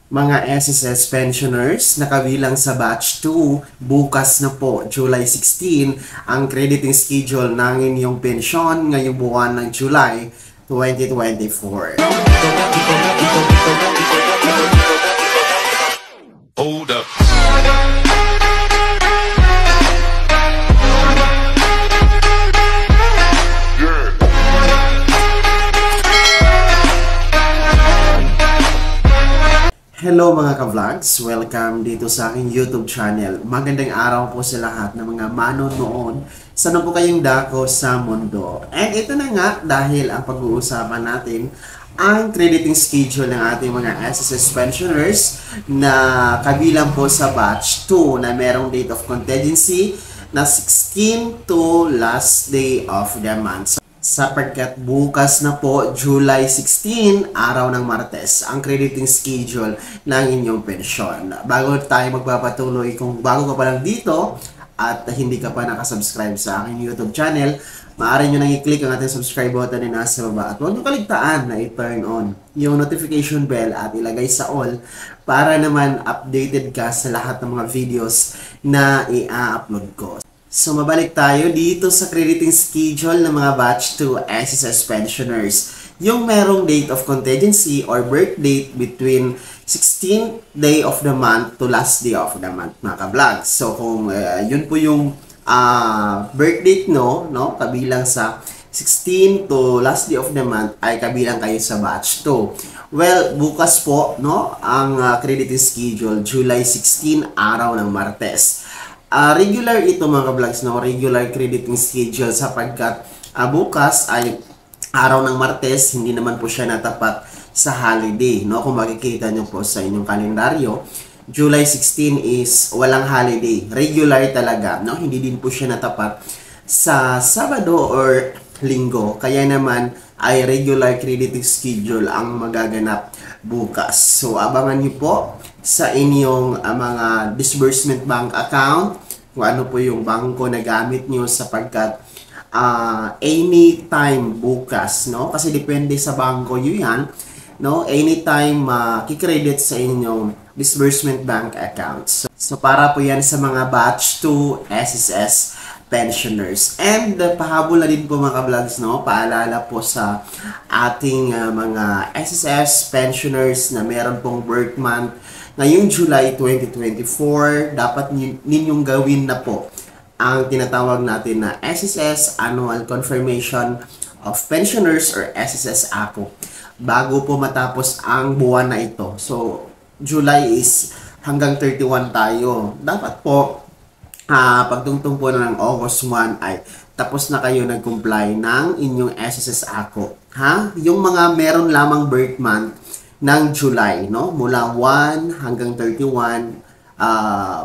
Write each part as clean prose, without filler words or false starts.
Mga SSS pensioners na kabilang sa batch 2, bukas na po, July 16, ang crediting schedule ng inyong pensyon ngayong buwan ng July 2024. Hold up. Hello mga ka-vlogs! Welcome dito sa aking YouTube channel. Magandang araw po sa lahat ng mga manonood. Sana po kayong dako sa mundo. And ito na nga dahil ang pag-uusapan natin ang crediting schedule ng ating mga SSS pensioners na kabilang po sa batch 2 na merong date of contingency na 16 to last day of the month. Sapagkat bukas na po, July 16, araw ng Martes, ang crediting schedule ng inyong pensyon. Bago tayo magpapatuloy, kung bago ka pa lang dito at hindi ka pa nakasubscribe sa aking YouTube channel, maaari nyo nang i-click ang ating subscribe button na nasa baba. At huwag nyo kaligtaan na i-turn on yung notification bell at ilagay sa all para naman updated ka sa lahat ng mga videos na i-upload ko. So, mabalik tayo dito sa crediting schedule ng mga batch 2 SSS pensioners. Yung merong date of contingency or birth date between 16th day of the month to last day of the month, mga ka-vlog. So, kung yun po yung birth date no, kabilang sa 16 to last day of the month ay kabilang kayo sa batch 2. Well, bukas po, no, ang crediting schedule, July 16, araw ng Martes. Regular ito mga vlogs, no? Regular crediting schedule sapagkat bukas ay araw ng Martes, hindi naman po siya natapat sa holiday, no? Kung makikita nyo po sa inyong kalendaryo, July 16 is walang holiday, regular talaga, no? Hindi din po siya natapat sa Sabado or Linggo, kaya naman ay regular crediting schedule ang magaganap bukas. So abangan niyo po sa inyong mga disbursement bank account kung ano po yung bangko na gamit nyo sapagkat anytime bukas, no? Kasi depende sa bangko nyo yan, no? Anytime kikredit sa inyong disbursement bank accounts. So para po yan sa mga batch 2 SSS pensioners. And pahabol na din po mga vlogs, no? Paalala po sa ating mga SSS pensioners na meron pong birth month ngayong July 2024, dapat ninyong gawin na po ang tinatawag natin na SSS Annual Confirmation of Pensioners or SSS ACO bago po matapos ang buwan na ito. So, July is hanggang 31 tayo. Dapat po pagtungtong po na ng August 1 ay tapos na kayo nag-comply ng inyong SSS ACO. Yung mga meron lamang birth month ng July, no? Mula 1 hanggang 31,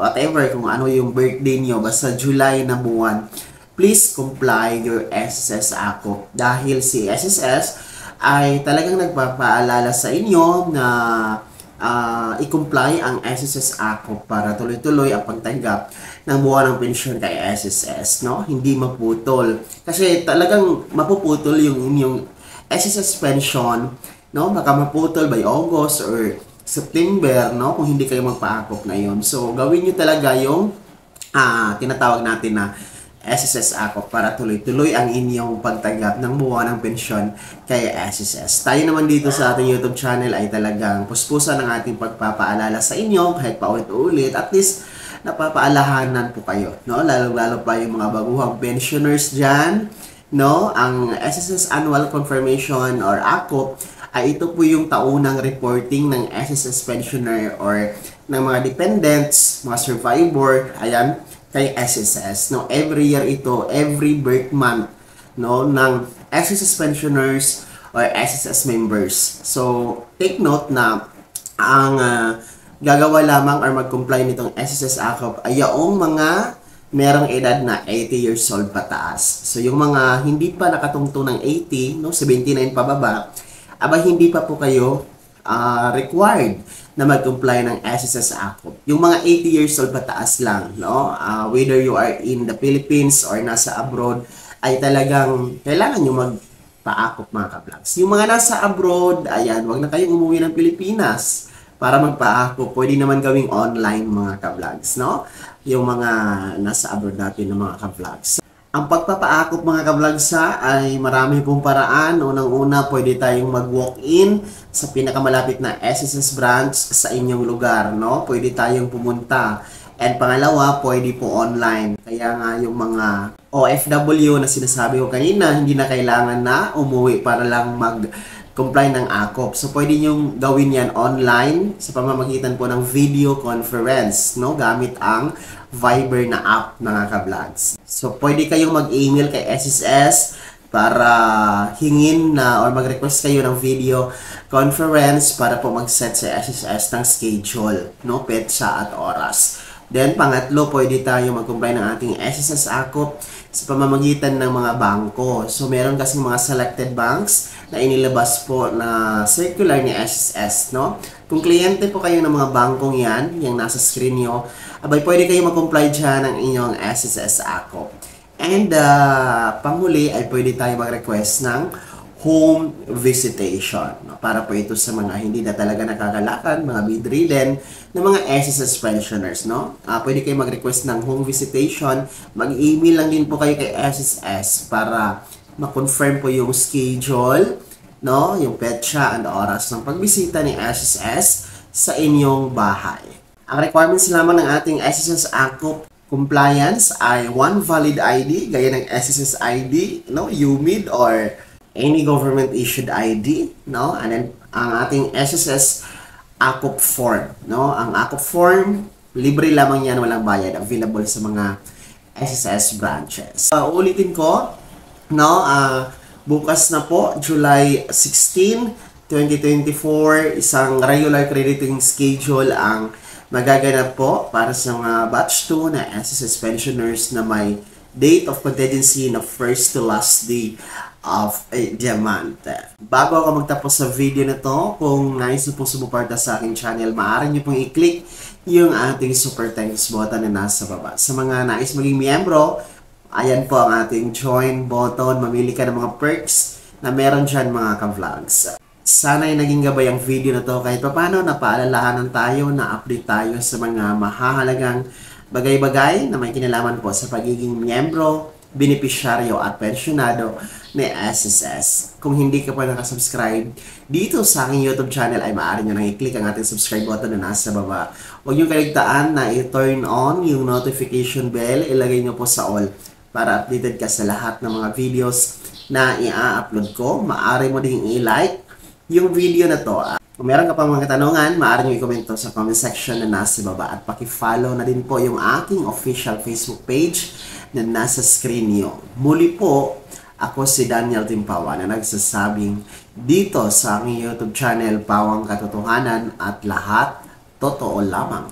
whatever, kung ano yung birthday nyo, basta July na buwan, please comply your SSS ACO. Dahil si SSS ay talagang nagpapaalala sa inyo na i-comply ang SSS ACO para tuloy-tuloy ang pagtanggap ng buwan ng pensyon kay SSS, no? Hindi maputol. Kasi talagang mapuputol yung inyong SSS pension, no? Baka maputol by August or September, no? Kung hindi kayo magpa-ACO ngayon. So, gawin nyo talaga yung tinatawag natin na SSS ACO para tuloy-tuloy ang inyong pagtanggap ng buwan ng pensyon kay SSS. Tayo naman dito sa ating YouTube channel ay talagang puspusan ng ating pagpapaalala sa inyo kahit paulit-ulit. At least napapaalahanan po kayo, no? Lalo-lalo pa yung mga baguhang pensioners dyan, no? Ang SSS Annual Confirmation or ACO ay ito po yung taunang reporting ng SSS pensioner or ng mga dependents, mga survivor, ayan, kay SSS, no? Every year ito, every birth month, no, ng SSS pensioners or SSS members. So, take note na ang gagawa lamang or mag-comply nitong SSS ACO ay yung mga merong edad na 80 years old pataas. So, yung mga hindi pa nakatungtong ng 80, no, 79 pababa, aba hindi pa po kayo required na mag-comply ng SSS ACO. Yung mga 80 years old pataas lang, no? Whether you are in the Philippines or nasa abroad, ay talagang kailangan nyo magpa-ACO mga ka-vlogs. Yung mga nasa abroad, ayan, wag na kayong umuwi ng Pilipinas. para magpaako. Pwede naman gawing online mga ka-vlogs, no? Yung mga nasa abroad natin ng mga ka-vlogs. Ang pagpapaakop mga ka-vlogsa ay marami pong paraan. Unang-una, pwede tayong mag-walk-in sa pinakamalapit na SSS branch sa inyong lugar, no? Pwede tayong pumunta. And pangalawa, pwede po online. Kaya nga yung mga OFW na sinasabi ko kanina, hindi na kailangan na umuwi para lang mag-comply ng akop. So, pwede nyong gawin yan online sa pamamagitan po ng video conference, no? Gamit ang Viber na app mga ka-vlogs. So, pwede kayong mag-email kay SSS para hingin na or mag-request kayo ng video conference para po mag-set sa SSS ng schedule, no? Petsa at oras. Then, pangatlo, pwede tayo mag-comply ng ating SSS akop sa pamamagitan ng mga bangko. So, meron kasing mga selected banks na inilabas po na circular ni SSS, no? Kung kliyente po kayo ng mga bangkong yan, yung nasa screen nyo, abay, pwede kayo mag-comply dyan ng inyong SSS akop. And, panghuli ay pwede tayo mag-request ng home visitation, no? Para po ito sa mga hindi na talaga nakakalakad, mga bedridden, ng mga SSS pensioners, no? Pwede kayo mag-request ng home visitation. Mag-email lang din po kayo kay SSS para ma-confirm po yung schedule, no? Yung petsa and oras ng pagbisita ni SSS sa inyong bahay. Ang requirements lamang ng ating SSS akop compliance ay one valid ID, gaya ng SSS ID, no? UMID or any government-issued ID, no? And then, ang ating SSS akop form, no? Ang akop form, libre lamang yan, walang bayad, available sa mga SSS branches. Ulitin ko, no? Bukas na po, July 16, 2024, isang regular crediting schedule ang magaganap po para sa mga batch 2 na SSS pensioners na may date of contingency na first to last day of the month. Bago ako magtapos sa video na to, kung nais na pong sumuporta sa aking channel, maaari nyo pong i-click yung ating super thanks button na nasa baba. Sa mga nais maging miyembro, ayan po ang ating join button. Mamili ka ng mga perks na meron dyan mga ka-vlogs. Sana ay naging gabay ang video na to kahit paano napaalalahanan tayo, na-update tayo sa mga mahahalagang bagay-bagay na may kinalaman po sa pagiging miyembro, benepisyaryo at pensyonado ni SSS. Kung hindi ka pa nakasubscribe dito sa aking YouTube channel ay maaari nyo nang i-click ang ating subscribe button na nasa baba. Huwag nyo kaligtaan na i-turn on yung notification bell, ilagay nyo po sa all para updated ka sa lahat ng mga videos na i-upload ko. Maaari mo ding i-like yung video na to. Kung meron ka pang mga katanungan, maaari nyo i-comment sa comment section na nasa baba at paki-follow na din po yung aking official Facebook page na nasa screen nyo. Muli po, ako si Daniel Timpawa na nagsasabing dito sa aking YouTube channel, Pawang Katotohanan at lahat totoo lamang.